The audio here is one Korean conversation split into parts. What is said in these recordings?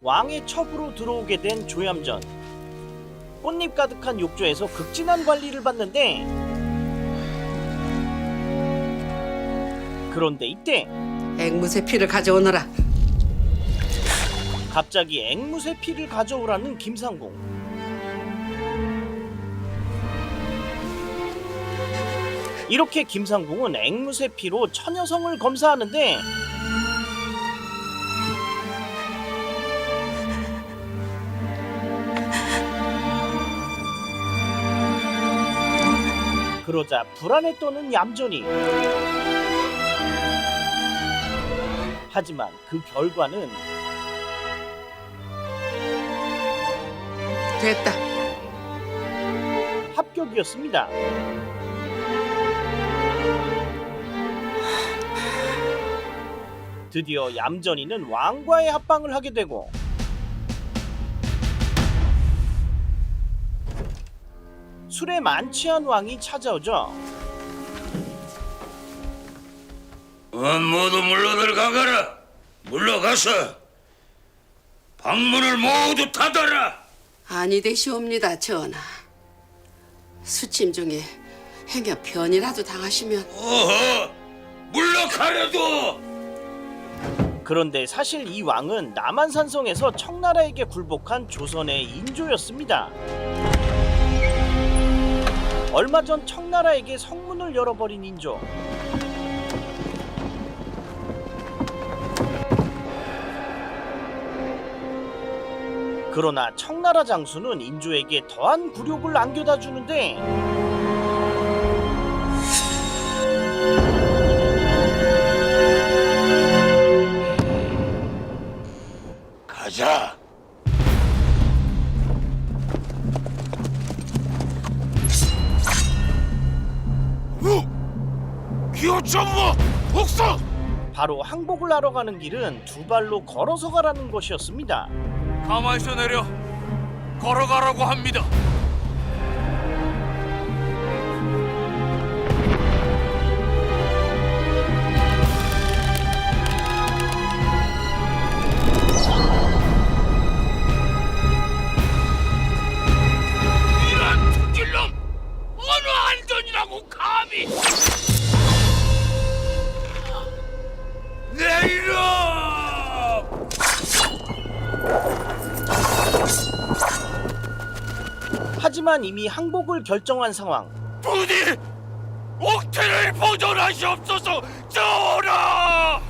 왕의 첩으로 들어오게 된 조얌전. 꽃잎 가득한 욕조에서 극진한 관리를 받는데, 그런데 이때 앵무새 피를 가져오너라. 갑자기 앵무새 피를 가져오라는 김상궁. 이렇게 김상궁은 앵무새 피로 처녀성을 검사하는데, 그러자 불안에 떠는 얌전이. 하지만 그 결과는 됐다. 합격이었습니다. 드디어 얌전이는 왕과의 합방을 하게 되고, 술에 만취한 왕이 찾아오죠. 모두 물러들어가거라. 물러가서 방문을 모두 닫아라. 아니 되시옵니다, 전하. 수침 중에 행여 변이라도 당하시면 어허, 물러가래도. 그런데 사실 이 왕은 남한산성에서 청나라에게 굴복한 조선의 인조였습니다. 얼마 전 청나라에게 성문을 열어버린 인조. 그러나 청나라 장수는 인조에게 더한 굴욕을 안겨다 주는데, 가자. 기호천무 복성. 바로 항복을 하러 가는 길은 두 발로 걸어서 가라는 것이었습니다. 가마에서 내려 걸어가라고 합니다. 이런 투질놈! 어느 안전이라고 감히! 내 이름! 하지만 이미 항복을 결정한 상황. 부디 옥태를 보존하시옵소서, 전하!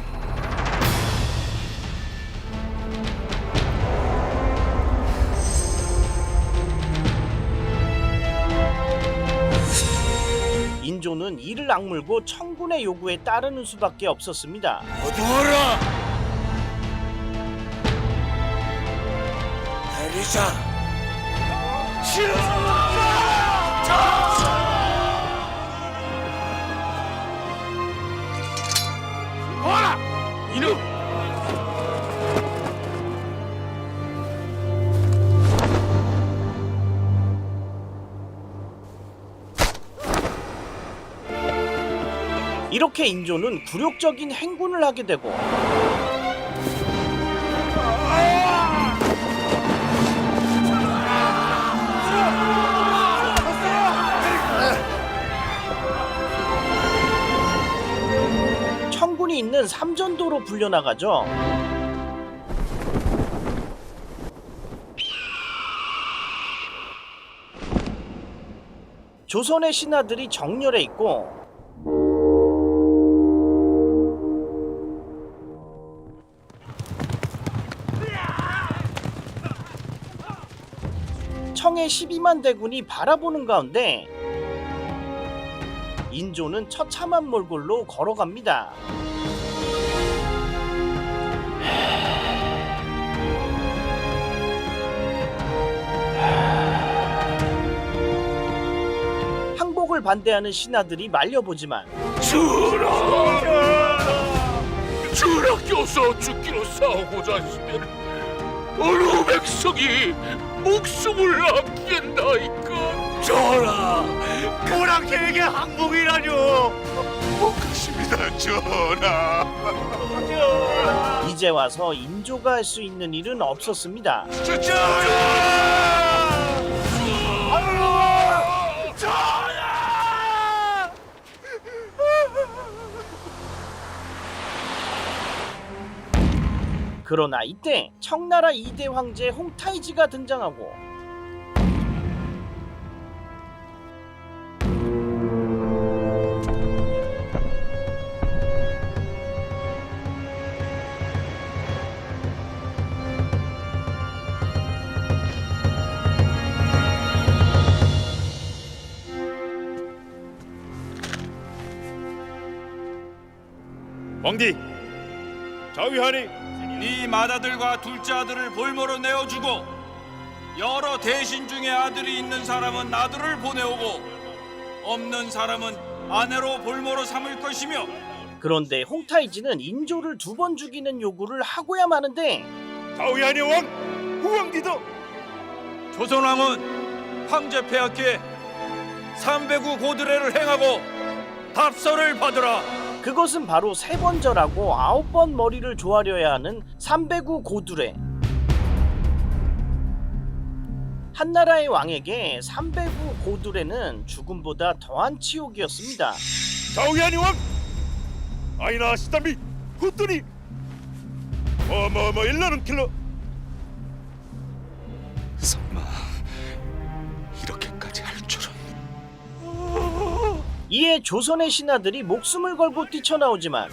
인조는 이를 악물고 청군의 요구에 따르는 수밖에 없었습니다. 어두워라! 내리자! 와라! 이놈! 이렇게 인조는 굴욕적인 행군을 하게 되고, 청군이 있는 삼전도로 불려나가죠. 조선의 신하들이 정렬해 있고, 청의 12만 대군이 바라보는 가운데 인조는 처참한 몰골로 걸어갑니다. 항복을 반대하는 신하들이 말려보지만 주락교서 죽기로 싸우고자 하시면 어느 백성이 목숨을 아끼겠나이까? 전하, 고랑캐에게 항복이라뇨. 행복하십니다, 전하. 이제 와서 인조가 할 수 있는 일은 없었습니다. 그러나 이때 청나라 2대 황제 홍타이지가 등장하고 왕디, 자위하니 네 맏아들과 둘째 아들을 볼모로 내어주고 여러 대신 중에 아들이 있는 사람은 아들을 보내오고 없는 사람은 아내로 볼모로 삼을 것이며 그런데 홍타이지는 인조를 2번 죽이는 요구를 하고야 마는데 자위하니 왕 후왕디도 조선왕은 황제 폐하께 309 고드레를 행하고 답서를 받으라. 그것은 바로 3번 절하고 9번 머리를 조아려야 하는 309 고두레. 한나라의 왕에게 309 고두레는 죽음보다 더한 치욕이었습니다. 자위하니 왕 아이나 시담비 굿들이 일라는 킬러 설마 이렇게까지 할 줄은. 이에 조선의 신하들이 목숨을 걸고 뛰쳐나오지만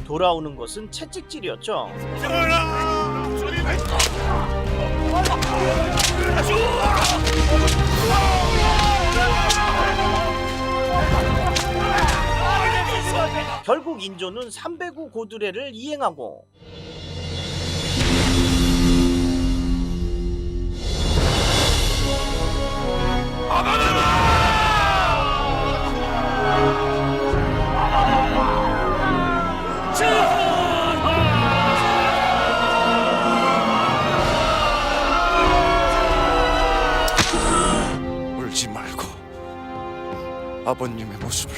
돌아오는 것은 채찍질이었죠. 결국 인조는 309 고두레를 이행하고 울지 말고 아버님의 모습을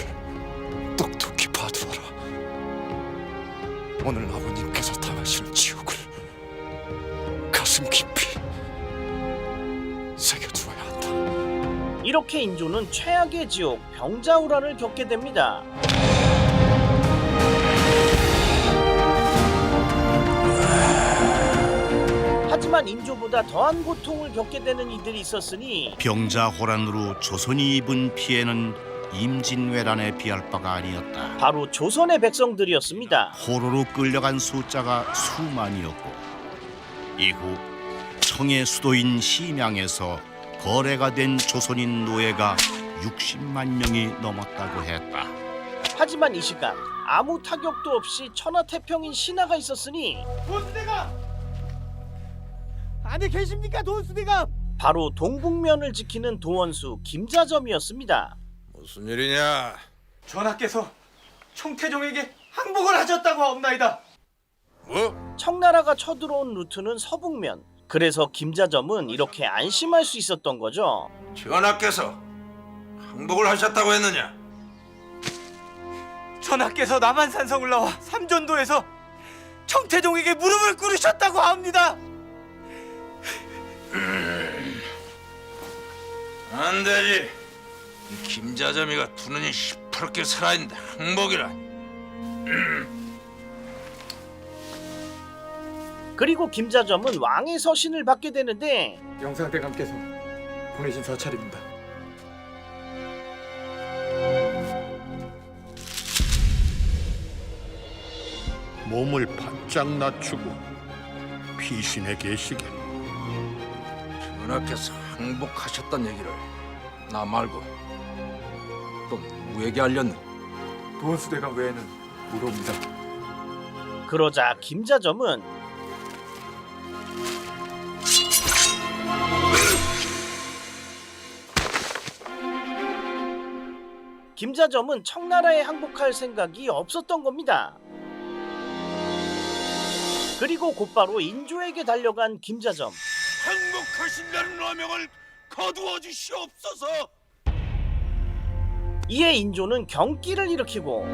똑똑히 봐두어라. 오늘 아버님께서 당하시는 지옥을 가슴 깊이 새겨두어야 한다. 이렇게 인조는 최악의 지옥 병자호란을 겪게 됩니다. 하지만 인조보다 더한 고통을 겪게 되는 이들이 있었으니 병자호란으로 조선이 입은 피해는 임진왜란에 비할 바가 아니었다. 바로 조선의 백성들이었습니다. 포로로 끌려간 숫자가 수만이었고 이후 청의 수도인 심양에서 거래가 된 조선인 노예가 60만 명이 넘었다고 했다. 하지만 이 시간 아무 타격도 없이 천하태평인 신하가 있었으니 돈수대감! 안에 계십니까, 돈수대감? 바로 동북면을 지키는 도원수 김자점이었습니다. 무슨 일이냐? 전하께서 청태종에게 항복을 하셨다고 하옵나이다. 뭐? 청나라가 쳐들어온 루트는 서북면. 그래서 김자점은 이렇게 안심할 수 있었던 거죠. 전하께서 항복을 하셨다고 했느냐? 전하께서 남한산성을 나와 삼전도에서 청태종에게 무릎을 꿇으셨다고 합니다. 안 되지. 이 김자점이가 두 눈이 시퍼렇게 살아있는데 항복이라. 그리고 김자점은 왕의 서신을 받게 되는데 영상대감께서 보내신 서찰입니다. 몸을 바짝 낮추고 피신에 계시게. 전하께서 항복하셨단 얘기를 나 말고 또 누구에게 알렸느냐? 도원수대감 외에는 모릅니다. 그러자 김자점은 김자점은 청나라에 항복할 생각이 없었던 겁니다. 그리고 곧바로 인조에게 달려간 김자점. 항복하신다는 어명을 거두어 주시옵소서. 이에 인조는 경기를 일으키고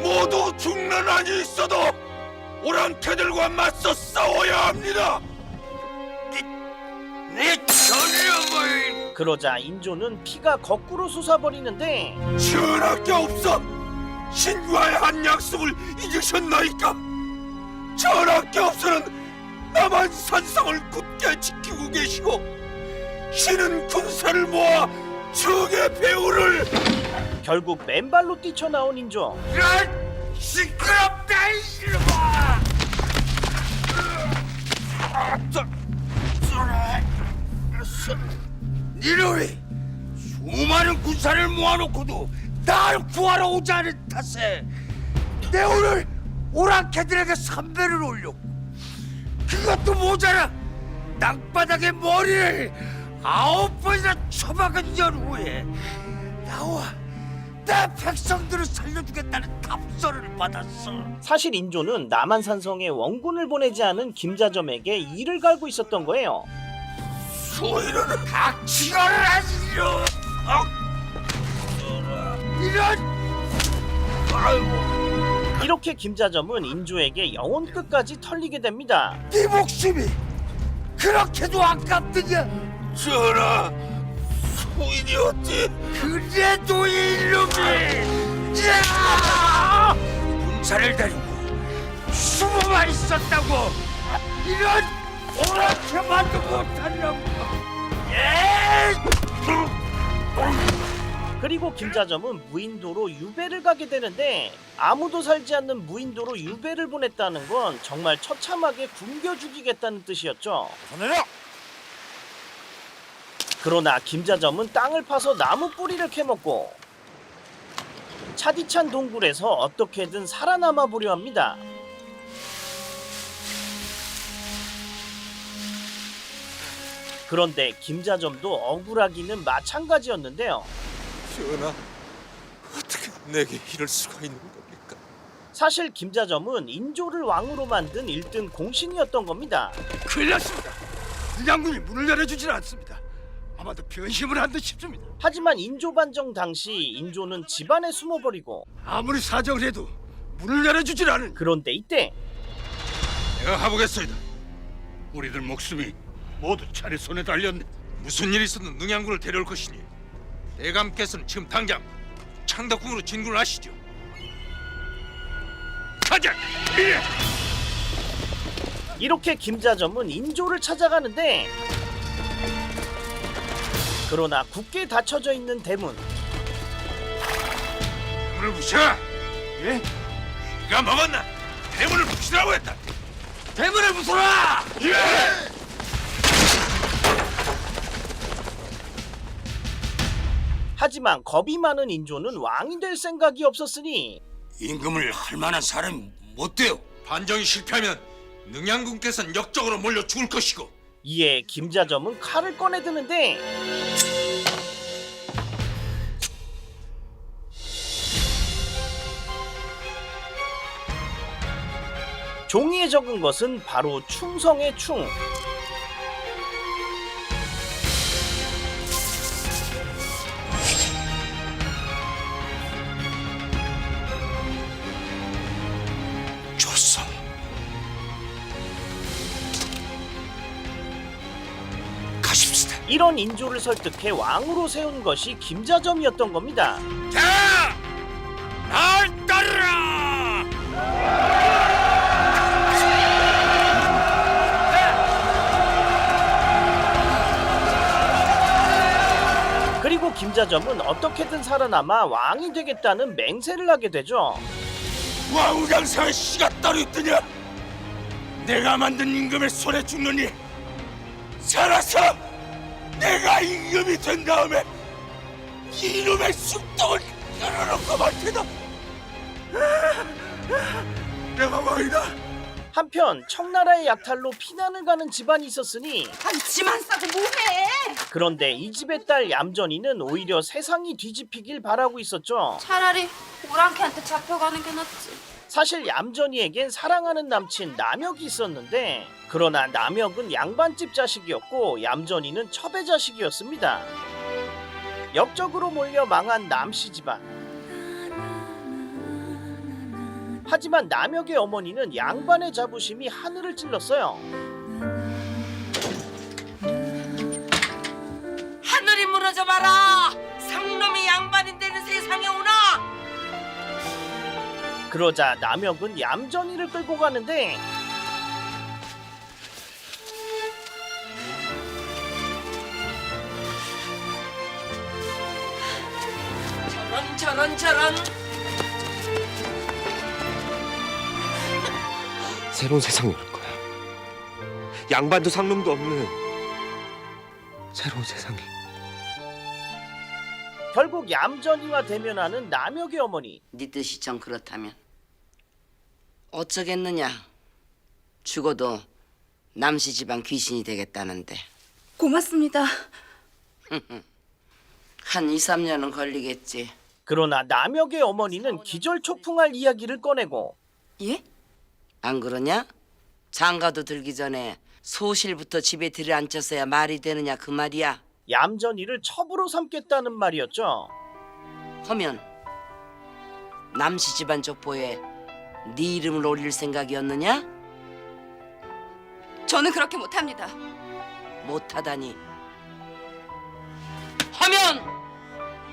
모두 죽는 한이 있어도 오랑캐들과 맞서 싸워야 합니다. 내 전령을 그러자 인조는 피가 거꾸로 솟아버리는데 전하께 없어 신과의 한 약속을 잊으셨나이까? 전하께 없어는 남한 산성을 굳게 지키고 계시고 신은 군사를 모아 적의 배후를 결국 맨발로 뛰쳐나온 인조. 이런 시끄럽다 이놈아! 니놈이 수많은 군사를 모아놓고도 날 구하러 오지 않은 탓에 내 오늘 오랑캐들에게 선배를 올렸고 그것도 모자라 땅바닥에 머리를 9번이나 쳐박은 연후에 나와 내 백성들을 살려주겠다는 답서를 받았어. 사실 인조는 남한산성에 원군을 보내지 않은 김자점에게 이를 갈고 있었던 거예요. 소인은 닥치거를 하시려. 이런. 아이고. 이렇게 김자점은 인조에게 영혼 끝까지 털리게 됩니다. 네 목숨이 그렇게도 아깝더냐? 전하, 소인이 어찌 그래도 이놈이 군사를 데리고 숨어만 있었다고 이런 오락해만도 못하려고. 그리고 김자점은 무인도로 유배를 가게 되는데 아무도 살지 않는 무인도로 유배를 보냈다는 건 정말 처참하게 굶겨 죽이겠다는 뜻이었죠. 그러나 김자점은 땅을 파서 나무 뿌리를 캐먹고 차디찬 동굴에서 어떻게든 살아남아 보려 합니다. 그런데 김자점도 억울하기는 마찬가지였는데요. 전하, 어떻게 내게 이럴 수가 있는 겁니까? 사실 김자점은 인조를 왕으로 만든 1등 공신이었던 겁니다. 큰일 났습니다. 양군이 문을 열어주질 않습니다. 아마도 변심을 한 듯 싶습니다. 하지만 인조 반정 당시 인조는 집안에 숨어버리고 아무리 사정을 해도 문을 열어주질 않은. 그런데 이때 내가 가보겠소이다. 우리들 목숨이 모두 차례 손에 달렸네. 무슨 일이 있어도 능양군을 데려올 것이니 대감께서는 지금 당장 창덕궁으로 진군을 하시죠. 가자. 이렇게 김자점은 인조를 찾아가는데 그러나 굳게 닫혀져 있는 대문. 대문을 부셔. 예? 네가 먹었나? 대문을 부시라고 했다. 대문을 부숴라. 예! 하지만 겁이 많은 인조는 왕이 될 생각이 없었으니 임금을 할 만한 사람이 못 돼요. 반정이 실패하면 능양군께서는 역적으로 몰려 죽을 것이고. 이에 김자점은 칼을 꺼내드는데 종이에 적은 것은 바로 충성의 충. 조선. 가십시다. 이런 인조를 설득해 왕으로 세운 것이 김자점이었던 겁니다. 자, 날 따르라. 그리고 김자점은 어떻게든 살아남아 왕이 되겠다는 맹세를 하게 되죠. 왕장사의 씨가 따로 있더냐? 내가 만든 임금의 손에 죽느니 살아서 내가 임금이 된 다음에 이놈의 쑥떡을 열어놓고 말 테다. 내가 왕이다. 한편 청나라의 약탈로 피난을 가는 집안이 있었으니 아니 지만 싸고 뭐해? 그런데 이 집의 딸 얌전이는 오히려 세상이 뒤집히길 바라고 있었죠. 차라리 오랑캐한테 잡혀가는 게 낫지. 사실 얌전이에겐 사랑하는 남친 남혁이 있었는데 그러나 남혁은 양반집 자식이었고 얌전이는 첩의 자식이었습니다. 역적으로 몰려 망한 남씨 집안. 하지만 남혁의 어머니는 양반의 자부심이 하늘을 찔렀어요. 하늘이 무너져 봐라. 상놈이 양반인데는 세상에 오나. 그러자 남혁은 얌전이를 끌고 가는데 저런. 새로운 세상이 올 거야. 양반도 상놈도 없는 새로운 세상이. 결국 얌전이와 대면하는 남혁의 어머니. 네 뜻이 정 그렇다면 어쩌겠느냐. 죽어도 남씨 집안 귀신이 되겠다는데. 고맙습니다. 한 2, 3년은 걸리겠지. 그러나 남혁의 어머니는 기절초풍할 이야기를 꺼내고 예? 안 그러냐? 장가도 들기 전에 소실부터 집에 들여앉혀서야 말이 되느냐 그 말이야. 얌전이를 첩으로 삼겠다는 말이었죠. 하면 남씨 집안 족보에 네 이름을 올릴 생각이었느냐? 저는 그렇게 못합니다. 못하다니. 하면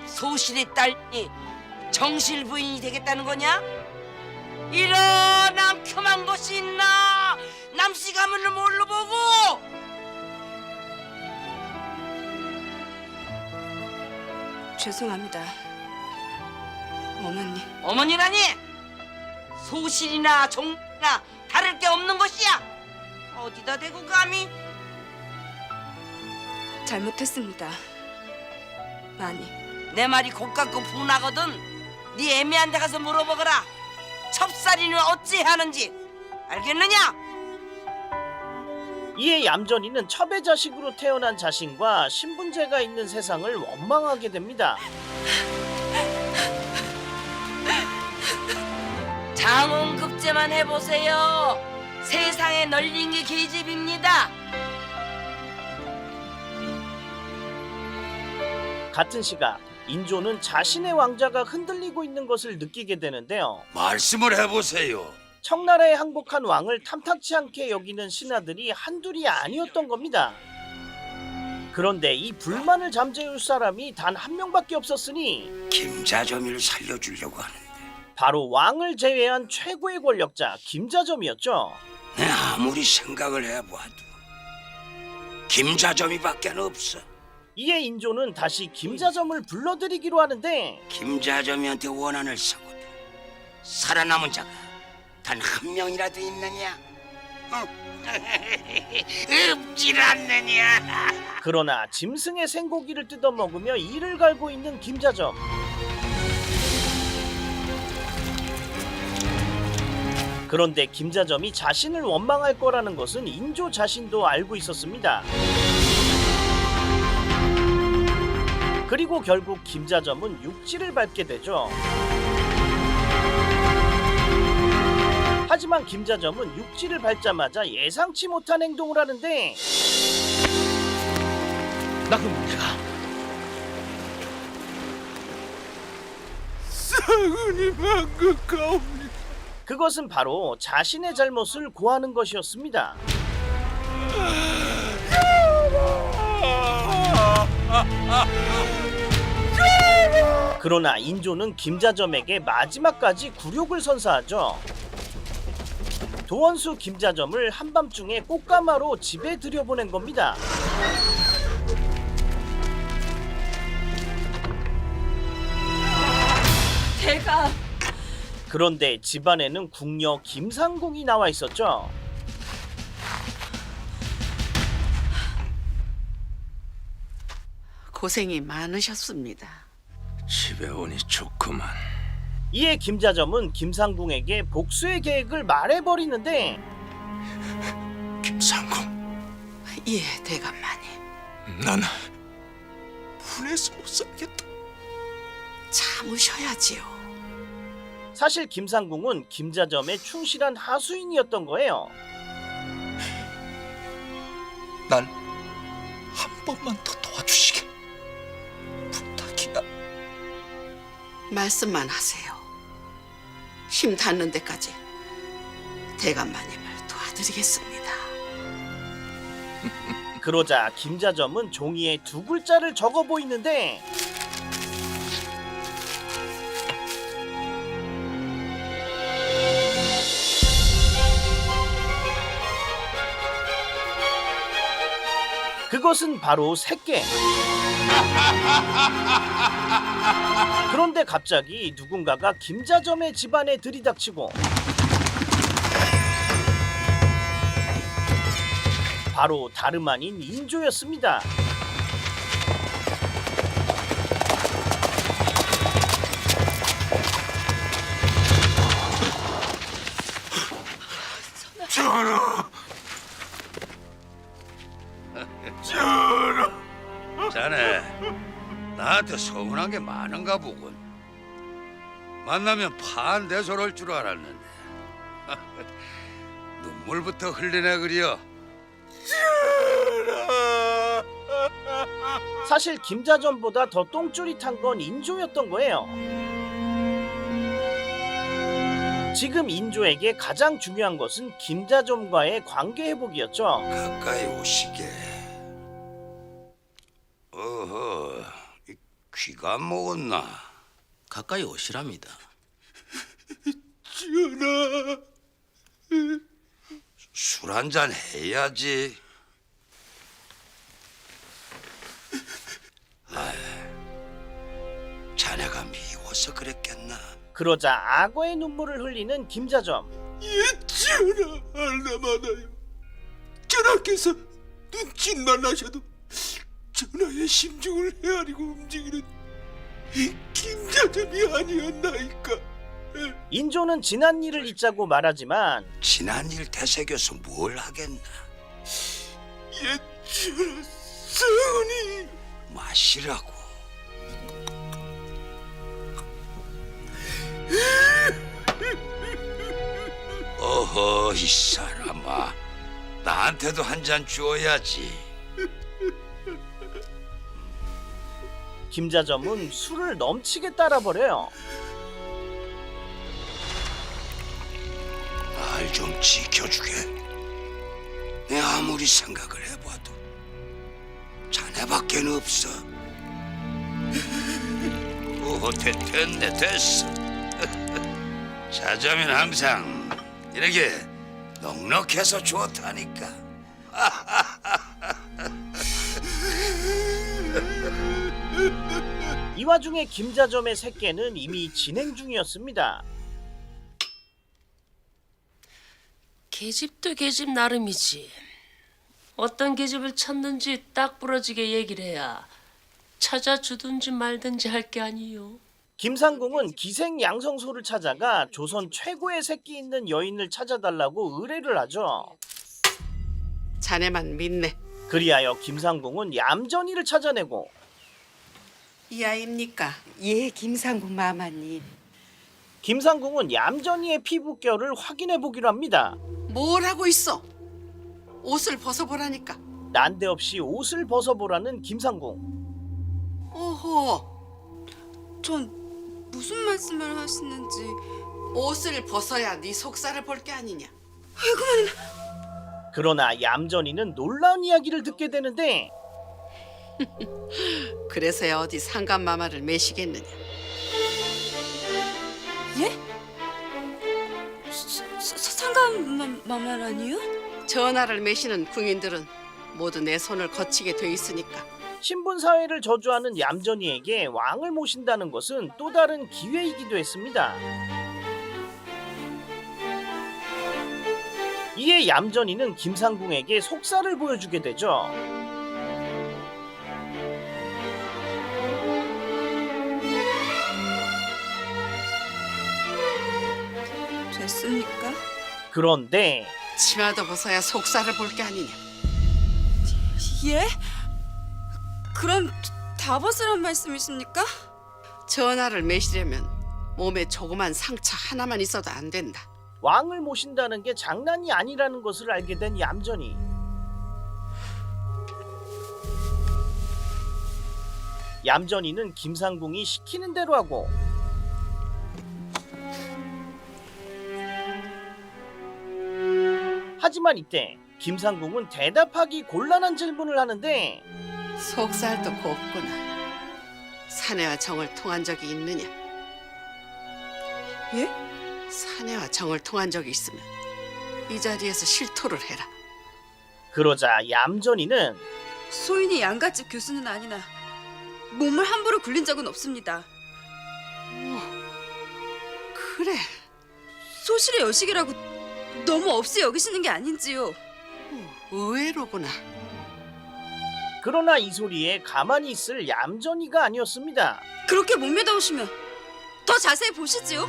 소실의 딸이 정실 부인이 되겠다는 거냐? 이런 앙큼한 것이 있나? 남씨 가문을 뭘로 보고? 죄송합니다. 어머니. 어머니라니? 소실이나 종이나 다를 게 없는 것이야. 어디다 대고 감히? 잘못했습니다. 많이. 내 말이 곱갖고 분하거든. 네 애매한 데 가서 물어보거라. 첩살이는 어찌 하는지 알겠느냐? 이에 얌전이는 첩의 자식으로 태어난 자신과 신분제가 있는 세상을 원망하게 됩니다. 장원급제만 해보세요. 세상에 널린 게 계집입니다. 같은 시각 인조는 자신의 왕자가 흔들리고 있는 것을 느끼게 되는데요. 말씀을 해보세요. 청나라에 항복한 왕을 탐탁치 않게 여기는 신하들이 한둘이 아니었던 겁니다. 그런데 이 불만을 잠재울 사람이 단 한 명밖에 없었으니 김자점을 살려주려고 하는데 바로 왕을 제외한 최고의 권력자 김자점이었죠. 내 아무리 생각을 해봐도 김자점이밖에 없어. 이에 인조는 다시 김자점을 불러들이기로 하는데 김자점이한테 원한을 서거든 살아남은 자가 단 한 명이라도 있느냐? 없질 않느냐? 그러나 짐승의 생고기를 뜯어먹으며 이를 갈고 있는 김자점. 그런데 김자점이 자신을 원망할 거라는 것은 인조 자신도 알고 있었습니다. 그리고 결국 김자점은 육지를 밟게 되죠. 하지만 김자점은 육지를 밟자마자 예상치 못한 행동을 하는데 나 그럼 내가 사은이 방금 가옵니다. 그것은 바로 자신의 잘못을 고하는 것이었습니다. 그러나 인조는 김자점에게 마지막까지 굴욕을 선사하죠. 도원수 김자점을 한밤중에 꽃가마로 집에 들여보낸 겁니다. 제가 그런데 집안에는 궁녀 김상궁이 나와 있었죠. 고생이 많으셨습니다. 집에 오니 좋구만. 이에 김자점은 김상궁에게 복수의 계획을 말해버리는데 김상궁, 예, 대감마님. 난 분해서 못 살겠다. 참으셔야지요. 사실 김상궁은 김자점의 충실한 하수인이었던 거예요. 날 한 번만 더 도와주시게. 부탁이야. 말씀만 하세요. 힘 닿는 데까지 대감마님을 도와드리겠습니다. 그러자 김자점은 종이에 두 글자를 적어 보이는데 그것은 바로 새깨. 그런데 갑자기 누군가가 김자점의 집안에 들이닥치고 바로 다름 아닌 인조였습니다. 자네 나한테 서운한 게 많은가 보군. 만나면 판대소를 줄 알았는데 눈물부터 흘리네 그려. 사실 김자점보다 더 똥줄이 탄 건 인조였던 거예요. 지금 인조에게 가장 중요한 것은 김자점과의 관계 회복이었죠. 가까이 오시게. 어허, 귀가 안 먹었나? 가까이 오시랍니다. 전하, 술 한잔 해야지. 자네가 미워서 그랬겠나? 그러자 악어의 눈물을 흘리는 김자점. 전하, 알나마나요. 전하께서 눈짓만 하셔도 전하의 심중을 헤아리고 움직이는 김자점이 아니었나이까. 인조는 지난 일을 잊자고 말하지만 지난 일 되새겨서 뭘 하겠나? 전하, 사은이 마시라고. 어허, 이 사람아, 나한테도 한 잔 주어야지. 김자점은 술을 넘치게 따라버려요. 날 좀 지켜주게. 내 아무리 생각을 해봐도 자네밖에 없어. 오, 됐네, 됐어. 자자면 항상 이렇게 넉넉해서 좋다니까. 이 와중에 김자점의 새깨는 이미 진행 중이었습니다. 계집도 계집 나름이지. 어떤 계집을 찾는지 딱 부러지게 얘기를 해야 찾아주든지 말든지 할 게 아니요. 김상궁은 기생양성소를 찾아가 조선 최고의 새끼 있는 여인을 찾아달라고 의뢰를 하죠. 자네만 믿네. 그리하여 김상궁은 얌전이를 찾아내고 이 아입니까? 예, 김상궁 마마님. 김상궁은 얌전이의 피부결을 확인해 보기로 합니다. 뭘 하고 있어? 옷을 벗어보라니까. 난데없이 옷을 벗어보라는 김상궁. 오호, 전 무슨 말씀을 하시는지. 옷을 벗어야 네 속살을 볼 게 아니냐. 그러나 얌전이는 놀라운 이야기를 듣게 되는데 그래서야 어디 상간마마를 매시겠느냐. 예? 상감마마라니요? 전하를 매시는 궁인들은 모두 내 손을 거치게 돼 있으니까. 신분사회를 저주하는 얌전이에게 왕을 모신다는 것은 또 다른 기회이기도 했습니다. 이에 얌전이는 김상궁에게 속살을 보여주게 되죠. 됐습니까? 그런데 치마도 벗어야 속살을 볼 게 아니냐. 예? 그럼 다 벗으란 말씀이십니까? 전하를 매시려면 몸에 조그만 상처 하나만 있어도 안 된다. 왕을 모신다는 게 장난이 아니라는 것을 알게 된 얌전이. 얌전이는 김상궁이 시키는 대로 하고 하지만 이때 김상궁은 대답하기 곤란한 질문을 하는데 속살도 곱구나. 사내와 정을 통한 적이 있느냐? 예? 사내와 정을 통한 적이 있으면 이 자리에서 실토를 해라. 그러자 얌전이는 소인이 양갓집 교수는 아니나 몸을 함부로 굴린 적은 없습니다. 그래. 소실의 여식이라고 너무 없이 여기시는 게 아닌지요. 의외로구나. 그러나 이 소리에 가만히 있을 얌전이가 아니었습니다. 그렇게 못 믿어오시면 더 자세히 보시지요.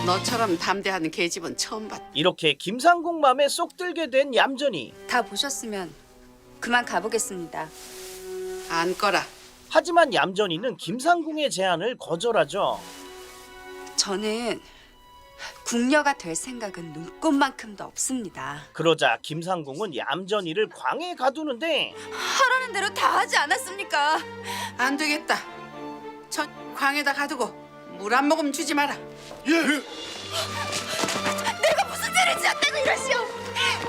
너처럼 담대한 계집은 처음 봤다. 이렇게 김상궁 맘에 쏙 들게 된 얌전이. 다 보셨으면 그만 가보겠습니다. 앉거라. 하지만 얌전이는 김상궁의 제안을 거절하죠. 저는 궁녀가 될 생각은 눈꼽만큼도 없습니다. 그러자 김상궁은 얌전이를 광에 가두는데 하라는 대로 다 하지 않았습니까? 안 되겠다. 저 광에다 가두고 물 한 모금 주지 마라. 내가 무슨 죄를 지었다고 이러시오?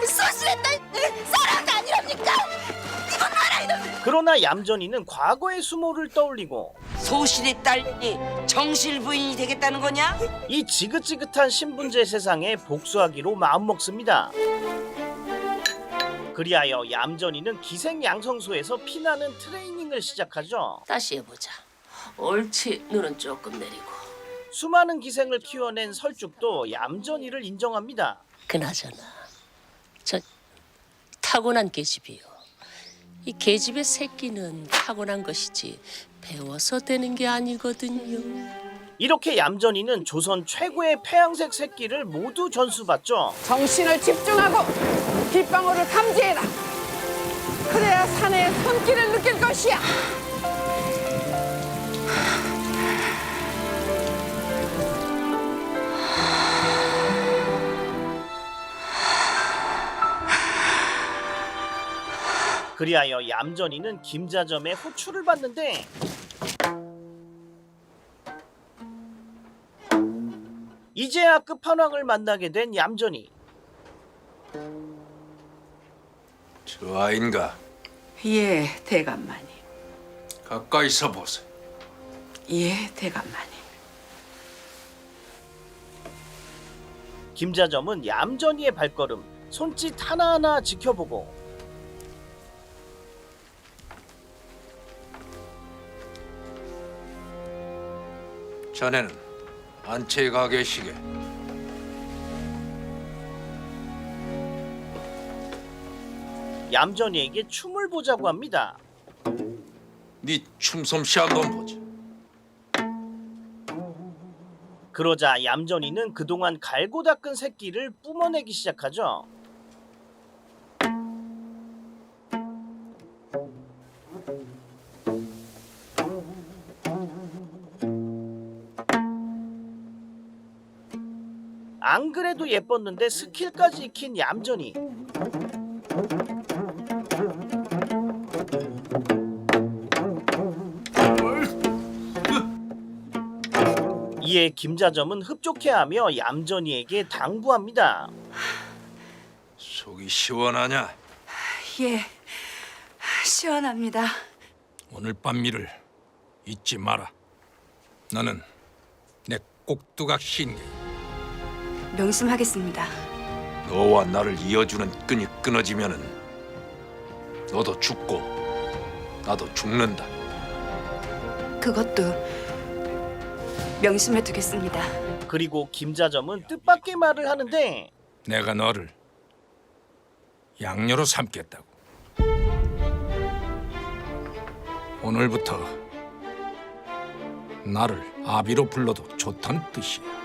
소실의 딸 사랑도 아니랍니까? 이건 나라 이놈. 그러나 얌전이는 과거의 수모를 떠올리고 소실의 딸이 정실 부인이 되겠다는 거냐? 이 지긋지긋한 신분제 세상에 복수하기로 마음먹습니다. 그리하여 얌전이는 기생양성소에서 피나는 트레이닝을 시작하죠. 다시 해보자. 옳지. 눈은 조금 내리고. 수많은 기생을 키워낸 설죽도 얌전이를 인정합니다. 그나저나 저 타고난 계집이요. 이 계집의 새끼는 타고난 것이지 배워서 되는 게 아니거든요. 이렇게 얌전이는 조선 최고의 폐양색 새끼를 모두 전수받죠. 정신을 집중하고 빗방울을 감지해라. 그래야 사내의 손길을 느낄 것이야. 그리하여 얌전이는 김자점의 호출을 받는데 이제야 끝판왕을 만나게 된 얌전이. 저 아인가 예, 대감마님. 가까이서 보세요. 예, 대감마님. 김자점은 얌전이의 발걸음, 손짓 하나하나 지켜보고 자네는 안채에 가 계시게. 얌전이에게 춤을 보자고 합니다. 네 춤솜씨 한번 보자. 그러자 얌전이는 그동안 갈고 닦은 새끼를 뿜어내기 시작하죠. 안 그래도 예뻤는데 스킬까지 익힌 얌전이. 이에 김자점은 흡족해하며 얌전이에게 당부합니다. 속이 시원하냐? 예, 시원합니다. 오늘 밤 일을 잊지 마라. 너는 내 꼭두각 신계. 명심하겠습니다. 너와 나를 이어주는 끈이 끊어지면은 너도 죽고 나도 죽는다. 그것도 명심해 두겠습니다. 그리고 김자점은 뜻밖의 말을 하는데 내가 너를 양녀로 삼겠다고. 오늘부터 나를 아비로 불러도 좋다는 뜻이야.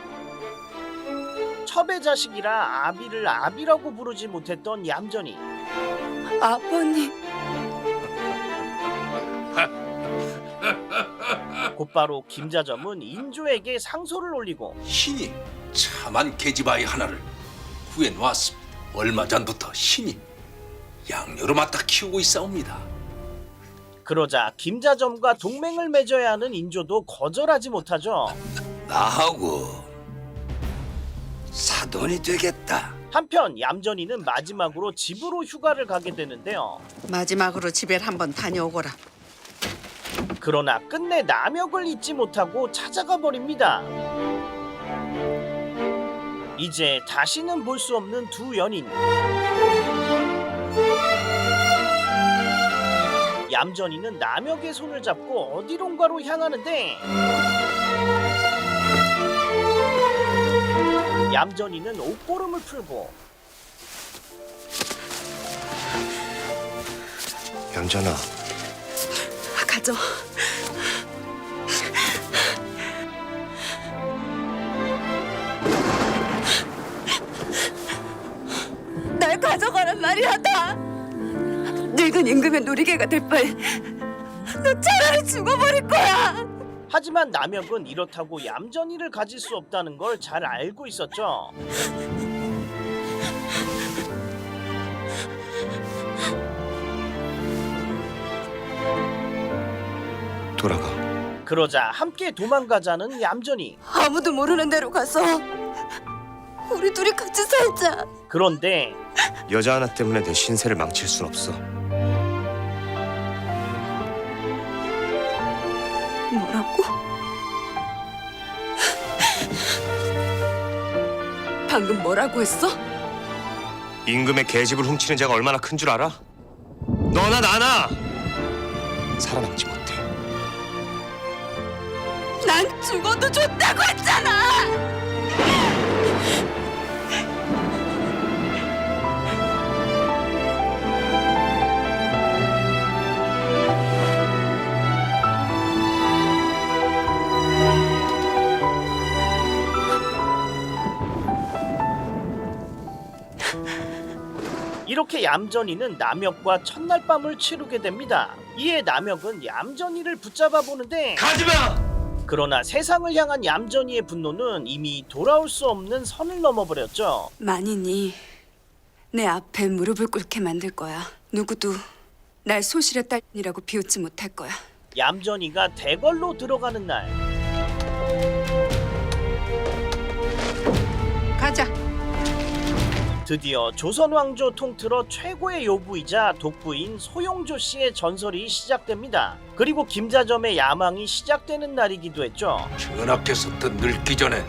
첩의 자식이라 아비를 아비라고 부르지 못했던 얌전이. 아버님. 곧바로 김자점은 인조에게 상소를 올리고 신이 참한 계집아이 하나를 구해놓았습니다. 얼마 전부터 신이 양녀로 맡아 키우고 있사옵니다. 그러자 김자점과 동맹을 맺어야 하는 인조도 거절하지 못하죠. 나하고 사돈이 되겠다. 한편 얌전이는 마지막으로 집으로 휴가를 가게 되는데요. 마지막으로 집에 한번 다녀오거라. 그러나 끝내 남역을 잊지 못하고 찾아가 버립니다. 이제 다시는 볼 수 없는 두 연인. 얌전이는 남역의 손을 잡고 어디론가로 향하는데 얌전이는 옷보름을 풀고 얌전아, 가져. 날 가져가란 말이야 다. 늙은 임금의 놀이개가 될 바에 너 차라리 죽어버릴 거야. 하지만 남역은 이렇다고 얌전이를 가질 수 없다는 걸 잘 알고 있었죠. 돌아가. 그러자 함께 도망가자는 얌전이. 아무도 모르는 데로 가서 우리 둘이 같이 살자. 그런데 여자 하나 때문에 내 신세를 망칠 순 없어. 뭐라고? 방금 뭐라고 했어? 임금의 계집을 훔치는 자가 얼마나 큰 줄 알아? 너나 나나 살아남지 못해. 난 죽어도 좋다고 했잖아. 이렇게 얌전이는 남역과 첫날 밤을 치르게 됩니다. 이에 남역은 얌전이를 붙잡아 보는데 가지마! 그러나 세상을 향한 얌전이의 분노는 이미 돌아올 수 없는 선을 넘어버렸죠. 만인이 내 앞에 무릎을 꿇게 만들 거야. 누구도 날 소실의 딸이라고 비웃지 못할 거야. 얌전이가 대궐로 들어가는 날 가자. 드디어 조선 왕조 통틀어 최고의 요부이자 독부인 소용조 씨의 전설이 시작됩니다. 그리고 김자점의 야망이 시작되는 날이기도 했죠. 전하께서 더 늙기 전에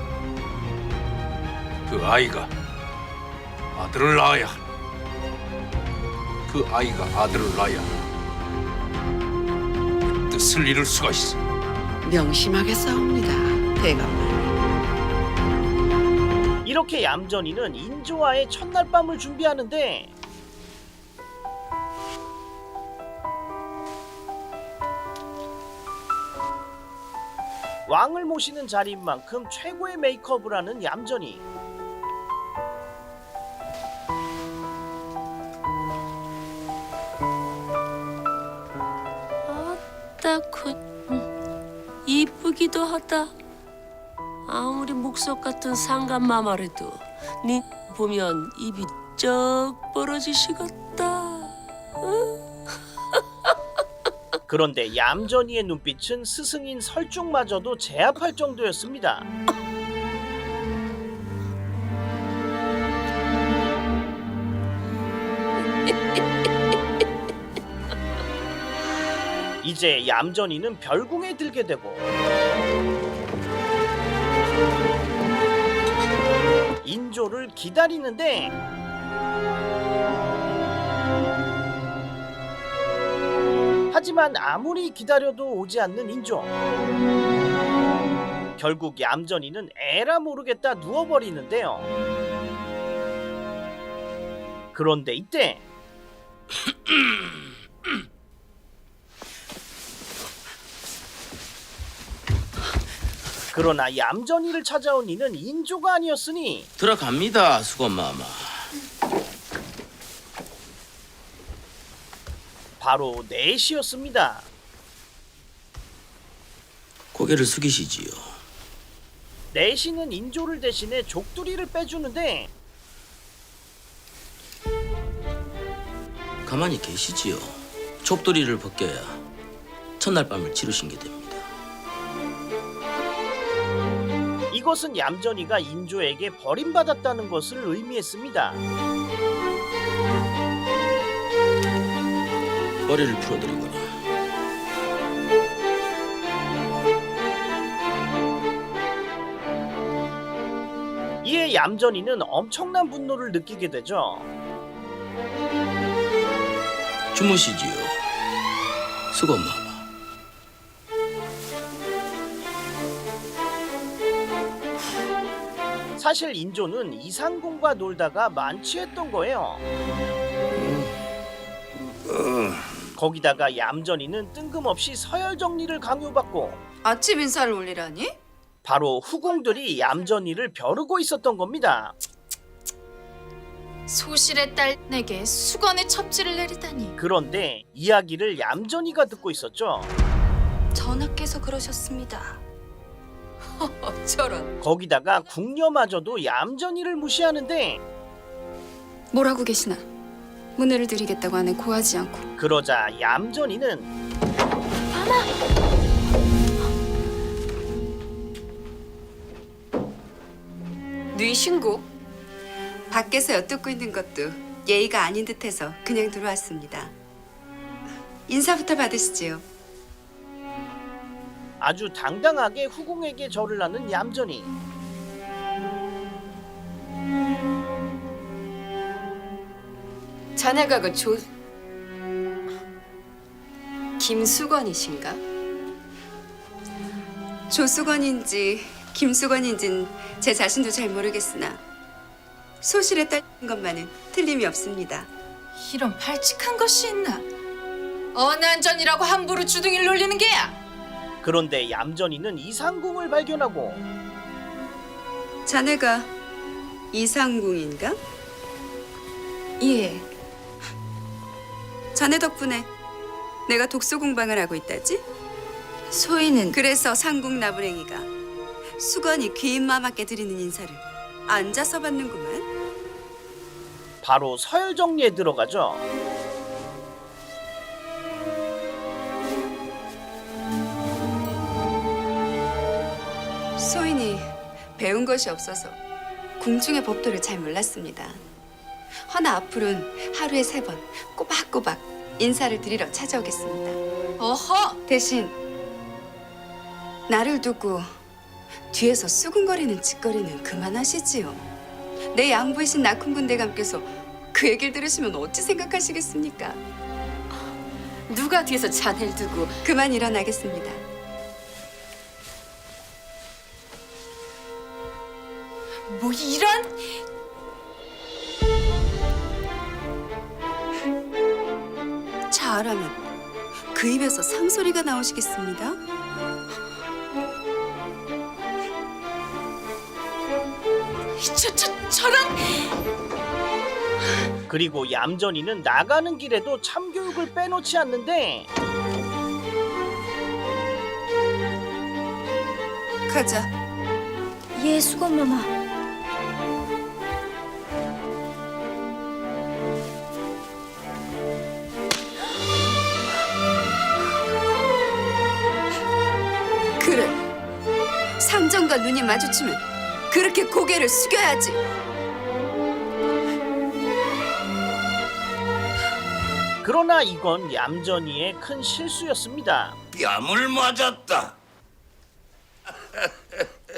그 아이가 아들을 낳아야 한다. 그 아이가 아들을 낳아야 그 뜻을 이룰 수가 있어. 명심하게 싸웁니다, 대감을. 이렇게 얌전이는 인조와의 첫날 밤을 준비하는데 왕을 모시는 자리인 만큼 최고의 메이크업을 하는 얌전이. 아따 이쁘기도 하다. 아무리 목석 같은 상간마마래도 니 보면 입이 쩍 벌어지시겠다. 그런데 얌전이의 눈빛은 스승인 설중마저도 제압할 정도였습니다. 이제 얌전이는 별궁에 들게 되고 인조를 기다리는데 하지만 아무리 기다려도 오지 않는 인조. 결국 얌전이는 에라 모르겠다 누워버리는데요. 그런데 이때 그러나 얌전이를 찾아온 이는 인조가 아니었으니 들어갑니다, 수건마마. 바로 넷이었습니다. 고개를 숙이시지요. 내시는 인조를 대신해 족두리를 빼주는데 가만히 계시지요. 족도리를 벗겨야 첫날 밤을 지루신 게 됩니다. 이것은 얌전이가 인조에게 버림받았다는 것을 의미했습니다. 머리를 풀어드리거나 이에 얌전이는 엄청난 분노를 느끼게 되죠. 주무시지요. 수고마마. 사실 인조는 이상궁과 놀다가 만취했던 거예요. 거기다가 얌전이는 뜬금없이 서열 정리를 강요받고 아침 인사를 올리라니? 바로 후궁들이 얌전이를 벼르고 있었던 겁니다. 소실의 딸에게 수건의 첩지를 내리다니. 그런데 이야기를 얌전이가 듣고 있었죠. 전하께서 그러셨습니다. 저런. 거기다가 궁녀마저도 얌전이를 무시하는데 뭐라고 계시나? 문의를 드리겠다고 하네 고하지 않고. 그러자 얌전이는 네 신고? 밖에서 엿듣고 있는 것도 예의가 아닌 듯해서 그냥 들어왔습니다. 인사부터 받으시지요. 아주 당당하게 후궁에게 절을 하는 얌전이. 자네가 그 김수건이신가? 조수건인지 김수건인진 제 자신도 잘 모르겠으나 소실에 딸린 것만은 틀림이 없습니다. 이런 발칙한 것이 있나? 언안전이라고 함부로 주둥이를 놀리는 게야. 그런데 얌전이는 이상궁을 발견하고 자네가 이상궁인가? 예. 자네 덕분에 내가 독서 공방을 하고 있다지? 소인은 그래서 상궁 나부랭이가 수건이 귀인 마마께 드리는 인사를 앉아서 받는구만. 바로 서열 정리에 들어가죠. 소인이 배운 것이 없어서 궁중의 법도를 잘 몰랐습니다. 허나 앞으로는 하루에 3번 꼬박꼬박 인사를 드리러 찾아오겠습니다. 어허! 대신 나를 두고 뒤에서 수군거리는 짓거리는 그만하시지요. 내 양부이신 낙훈군 대감께서 그 얘기를 들으시면 어찌 생각하시겠습니까? 누가 뒤에서 자네를 두고 그만 일어나겠습니다. 뭐 이런... 잘하면 그 입에서 상소리가 나오시겠습니다. 저런... 그리고 얌전이는 나가는 길에도 참교육을 빼놓지 않는데 가자. 예, 수건마마. 그래. 상정과 눈이 마주치면 그렇게 고개를 숙여야지. 그러나 이건 얌전이의 큰 실수였습니다. 뺨을 맞았다.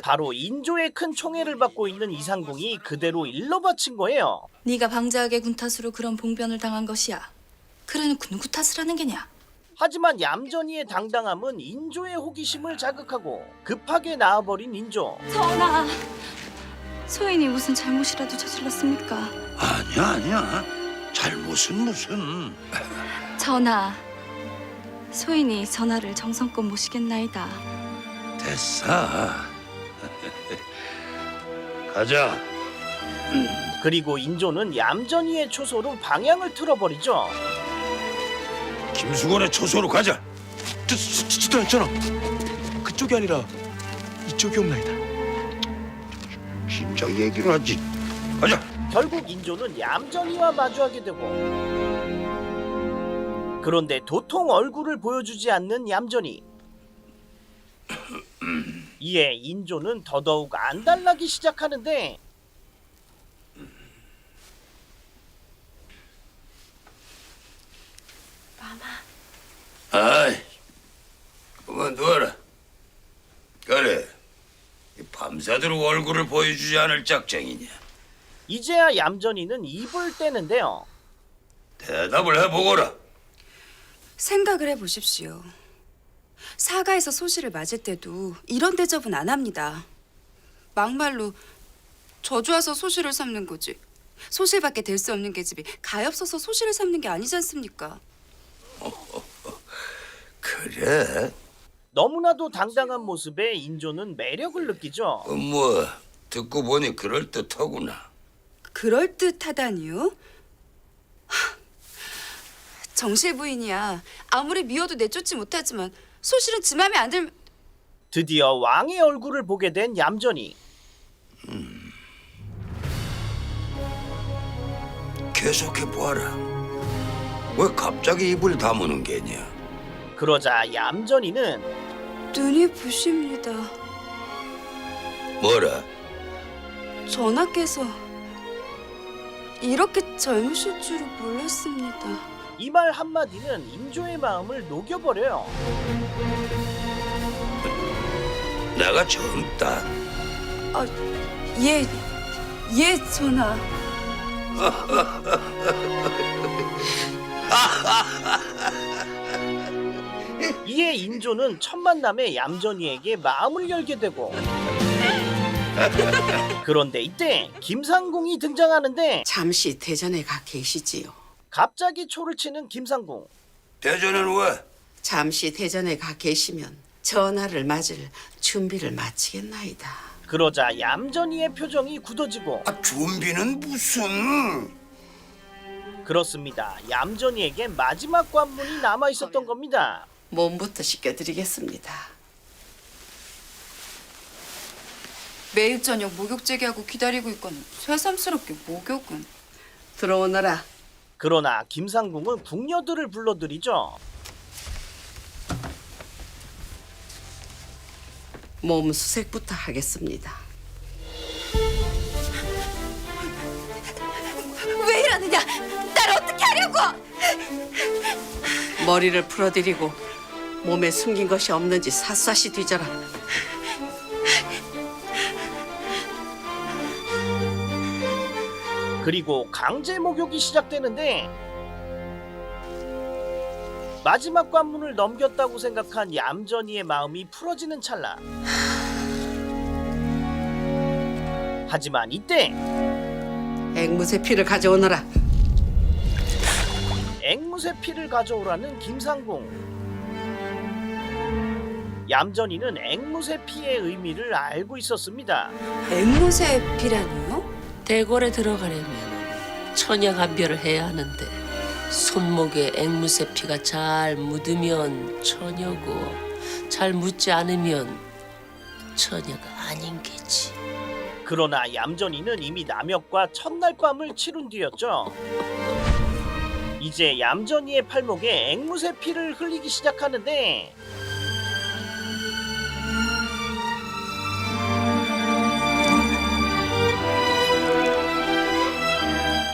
바로 인조의 큰 총애를 받고 있는 이상궁이 그대로 일러바친 거예요. 네가 방자하게 군 탓으로 그런 봉변을 당한 것이야. 그래놓고 누구 탓을 하는 게냐? 하지만 얌전이의 당당함은 인조의 호기심을 자극하고 급하게 나와버린 인조. 전하, 소인이 무슨 잘못이라도 저질렀습니까? 아니야. 잘못은 무슨. 전하, 소인이 전하를 정성껏 모시겠나이다. 됐어. 가자. 그리고 인조는 얌전이의 초소로 방향을 틀어버리죠. 김수건의 초소로 가자. 전하, 그 저쪽이 아니라 이쪽이옵나이다. 진작 얘기를 하지. 가자. 결국 인조는 얌전이와 마주하게 되고, 그런데 도통 얼굴을 보여주지 않는 얌전이. 이에 인조는 더더욱 안달나기 시작하는데, 아이, 그만둬라. 그래, 밤새도록 얼굴을 보여주지 않을 작정이냐? 이제야 얌전이는 입을 떼는데요. 대답을 해보거라. 생각을 해보십시오. 사가에서 소시를 맞을 때도 이런 대접은 안 합니다. 막말로 저주와서 소시를 삼는 거지. 소실밖에 될 수 없는 계집이 가엾어서 소시를 삼는 게 아니지 않습니까? 그래? 너무나도 당당한 모습에 인조는 매력을 느끼죠. 뭐 듣고 보니 그럴듯하구나. 그럴듯하다니요? 정실 부인이야. 아무리 미워도 내쫓지 못하지만 소실은 지 맘에 안 들면. 드디어 왕의 얼굴을 보게 된 얌전이. 계속해 보아라. 왜 갑자기 입을 다무는 게냐? 그러자 얌전이는 눈이 부십니다. 뭐라? 전하께서 이렇게 젊으실 줄은 몰랐습니다. 이 말 한마디는 인조의 마음을 녹여버려요. 내가 젊다. 예, 전하. 이에 인조는 첫 만남에 얌전이에게 마음을 열게 되고, 그런데 이때 김상궁이 등장하는데 잠시 대전에 가 계시지요. 갑자기 초를 치는 김상궁. 대전은 왜? 잠시 대전에 가 계시면 전하를 맞을 준비를 마치겠나이다. 그러자 얌전이의 표정이 굳어지고, 준비는 무슨? 그렇습니다. 얌전이에게 마지막 관문이 남아 있었던 겁니다. 몸부터 씻겨드리겠습니다. 매일 저녁 목욕 제기하고 기다리고 있거든. 새삼스럽게 목욕은. 들어오너라. 그러나 김상궁은 궁녀들을 불러들이죠. 몸 수색부터 하겠습니다. 왜 이러느냐? 날 어떻게 하려고? 머리를 풀어드리고 몸에 숨긴 것이 없는지 샅샅이 뒤져라. 그리고 강제 목욕이 시작되는데, 마지막 관문을 넘겼다고 생각한 얌전이의 마음이 풀어지는 찰나. 하지만 이때 앵무새 피를 가져오너라. 앵무새 피를 가져오라는 김상궁. 얌전이는 앵무새 피의 의미를 알고 있었습니다. 앵무새 피라니요? 대궐에 들어가려면 처녀감별을 해야 하는데 손목에 앵무새 피가 잘 묻으면 처녀고 잘 묻지 않으면 처녀가 아닌 게지. 그러나 얌전이는 이미 남혁과 첫날 밤을 치룬 뒤였죠. 이제 얌전이의 팔목에 앵무새 피를 흘리기 시작하는데,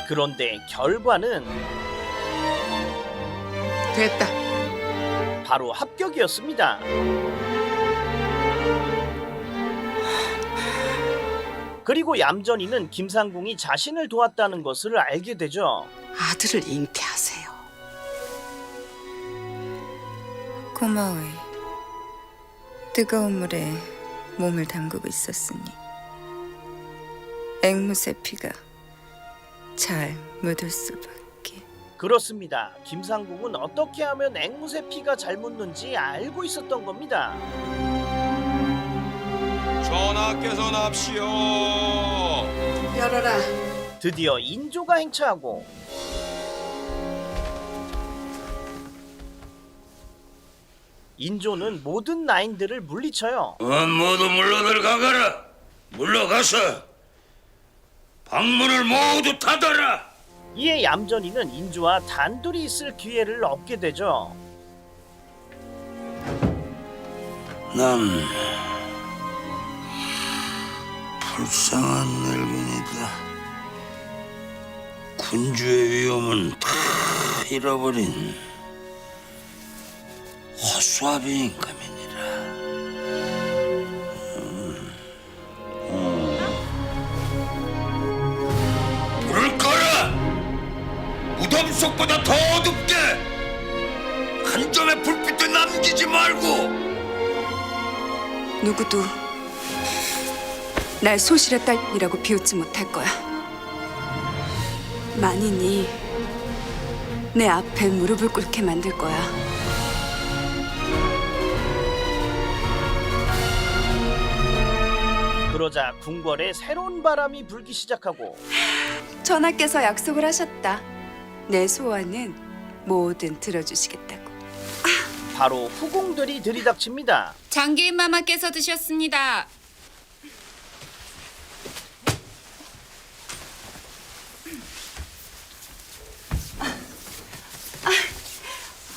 그런데 결과는 됐다. 바로 합격이었습니다. 그리고 얌전이는 김상궁이 자신을 도왔다는 것을 알게 되죠. 아들을 잉태하세요. 고마워요. 뜨거운 물에 몸을 담그고 있었으니 앵무새 피가 잘 묻을 수밖에. 그렇습니다. 김상궁은 어떻게 하면 앵무새 피가 잘 묻는지 알고 있었던 겁니다. 전하께서 납시오. 열어라. 드디어 인조가 행차하고, 인조는 모든 나인들을 물리쳐요. 모두 물러들 가거라. 물러가서 방문을 모두 닫아라. 이에 얌전이는 인조와 단둘이 있을 기회를 얻게 되죠. 난 불쌍한 늙은이다. 군주의 위엄은 다 잃어버린 허수아비 인감이니라. 불을 꺼라. 무덤 속보다 더 어둡게. 한 점의 불빛도 남기지 말고. 누구도 날 소실의 딸이라고 비웃지 못할 거야. 만인이 내 앞에 무릎을 꿇게 만들 거야. 그러자 궁궐에 새로운 바람이 불기 시작하고 전하께서 약속을 하셨다. 내 소원은 뭐든 들어주시겠다고. 바로 후궁들이 들이닥칩니다. 장기인 마마께서 드셨습니다.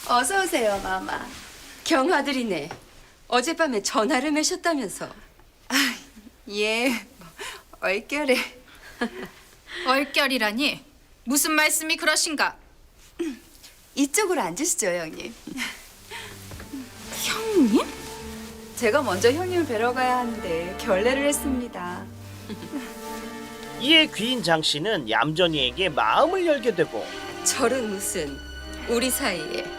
어서 오세요, 마마. 경아들이네. 어젯밤에 전화를 매셨다면서. 예, 얼결에. 얼결이라니? 무슨 말씀이 그러신가? 이쪽으로 앉으시죠, 형님. 형님? 제가 먼저 형님을 뵈러 가야 하는데 결례를 했습니다. 이에 귀인 장씨는 얌전이에게 마음을 열게 되고 절은 무슨 우리 사이에.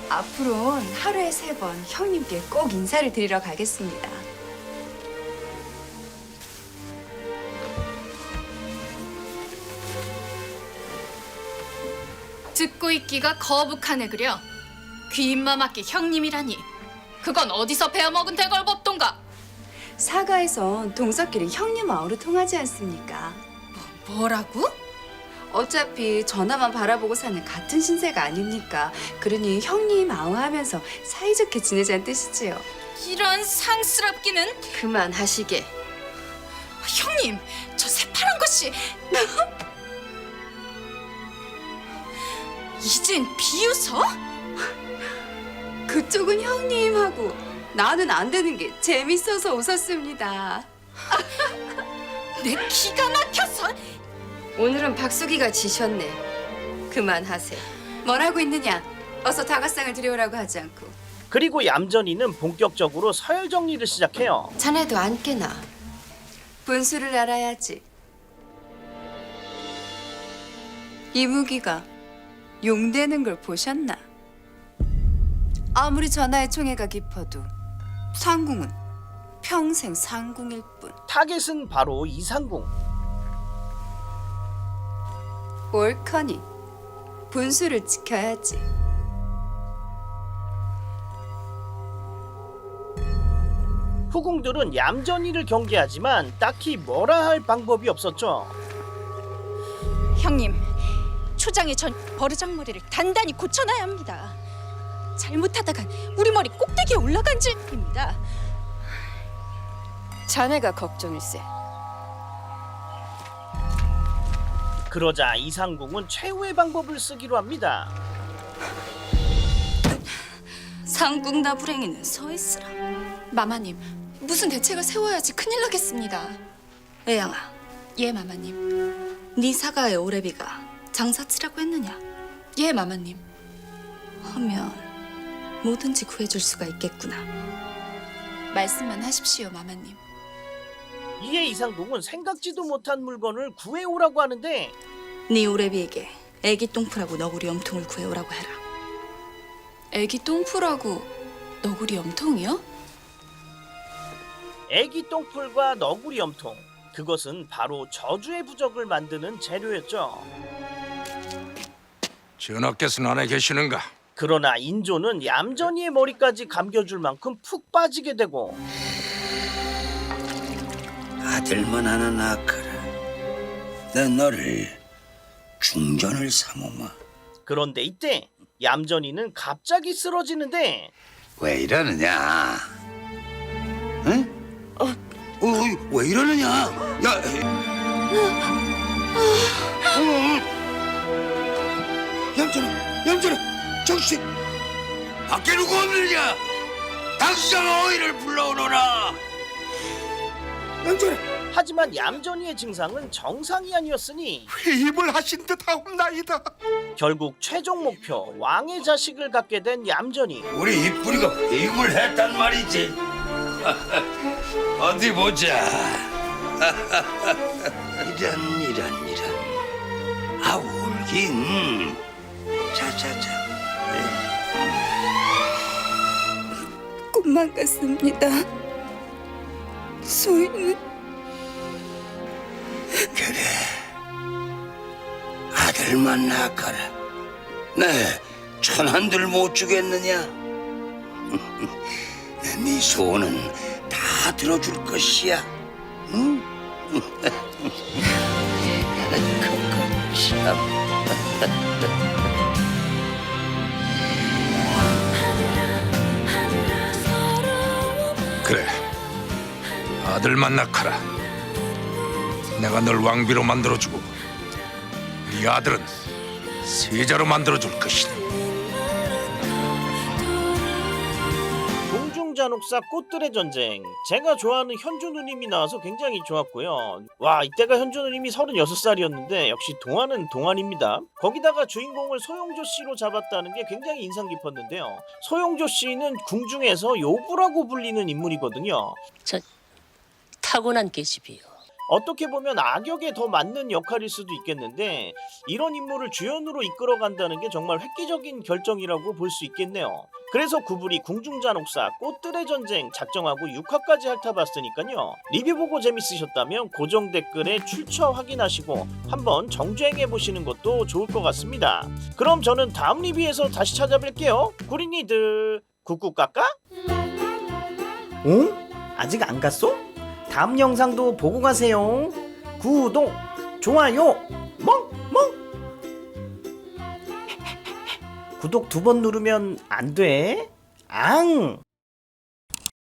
앞으로는 하루에 3번 형님께 꼭 인사를 드리러 가겠습니다. 듣고 있기가 거북하네 그려. 귀인 마마께 형님이라니. 그건 어디서 배워먹은 대걸법동가? 사가에선 동서끼리 형님 아우로 통하지 않습니까? 뭐라고? 어차피 전하만 바라보고 사는 같은 신세가 아닙니까? 그러니 형님 아우하면서 사이좋게 지내자는 뜻이지요. 이런 상스럽기는. 그만하시게. 형님, 저 새파란 것이 이젠 비웃어? 그쪽은 형님하고 나는 안 되는 게 재밌어서 웃었습니다. 내 기가 막혀서. 오늘은 박수기가 지셨네. 그만하세요. 뭘 하고 있느냐? 어서 다가상을 들여오라고 하지 않고. 그리고 얌전이는 본격적으로 서열 정리를 시작해요. 자네도 안 깨나. 분수를 알아야지. 이무기가 용되는 걸 보셨나? 아무리 전하의 총애가 깊어도 상궁은 평생 상궁일 뿐. 타겟은 바로 이상궁. 옳거니 분수를 지켜야지. 후궁들은 얌전이를 경계하지만 딱히 뭐라 할 방법이 없었죠. 형님, 초장의 전 버르장머리를 단단히 고쳐놔야 합니다. 잘못하다간 우리 머리 꼭대기에 올라간 줄입니다. 자네가 걱정일세. 그러자 이상궁은 최후의 방법을 쓰기로 합니다. 상궁다 불행이는 서 있으라. 마마님, 무슨 대책을 세워야지 큰일 나겠습니다. 애양아, 예, 마마님. 네 사가의 오래비가 장사치라고 했느냐? 예, 마마님. 하면 뭐든지 구해줄 수가 있겠구나. 말씀만 하십시오, 마마님. 이에 이상궁은 생각지도 못한 물건을 구해오라고 하는데 네 오래비에게 애기 똥풀하고 너구리 염통을 구해오라고 해라. 애기 똥풀하고 너구리 염통이요? 애기 똥풀과 너구리 염통, 그것은 바로 저주의 부적을 만드는 재료였죠. 전하께서는 안에 계시는가? 그러나 인조는 얌전이의 머리까지 감겨줄 만큼 푹 빠지게 되고 아들만 하나 낳거라. 내 너를 중전을 삼으마. 그런데 이때 얌전이는 갑자기 쓰러지는데 왜 이러느냐? 응? 왜 이러느냐? 야, 얌전아, 정신. 밖에 누구 없느냐? 당장 어이를 불러오너라. 얌전아. 하지만 얌전이의 증상은 정상이 아니었으니 회임을 하신 듯하옵나이다. 결국 최종 목표 왕의 자식을 갖게 된 얌전이. 우리 이뿌리가 회임을 했단 말이지. 어디 보자. 이런. 아, 울긴. 자. 꿈만 같습니다. 소희는 그래. 아들만 낳아라. 네, 천한들 못 주겠느냐? 네 소원은 다 들어줄 것이야. 응? 참. 그래, 아들만 낳거라. 내가 널 왕비로 만들어주고 네 아들은 세자로 만들어줄 것이다. 궁중잔혹사 꽃들의 전쟁. 제가 좋아하는 현주 누님이 나와서 굉장히 좋았고요. 와, 이때가 현주 누님이 36살이었는데 역시 동안은 동안입니다. 거기다가 주인공을 소용조 씨로 잡았다는 게 굉장히 인상 깊었는데요. 소용조 씨는 궁중에서 요부라고 불리는 인물이거든요. 저 타고난 계집이요. 어떻게 보면 악역에 더 맞는 역할일 수도 있겠는데 이런 인물을 주연으로 이끌어간다는 게 정말 획기적인 결정이라고 볼 수 있겠네요. 그래서 구불이 궁중잔혹사 꽃들의 전쟁 작정하고 6화까지 핥아봤으니까요. 리뷰 보고 재밌으셨다면 고정 댓글에 출처 확인하시고 한번 정주행해보시는 것도 좋을 것 같습니다. 그럼 저는 다음 리뷰에서 다시 찾아뵐게요. 구린이들 굿굿 깎까? 응? 아직 안 갔어? 다음 영상도 보고 가세요. 구독, 좋아요, 멍멍. 구독 2번 누르면 안 돼. 앙.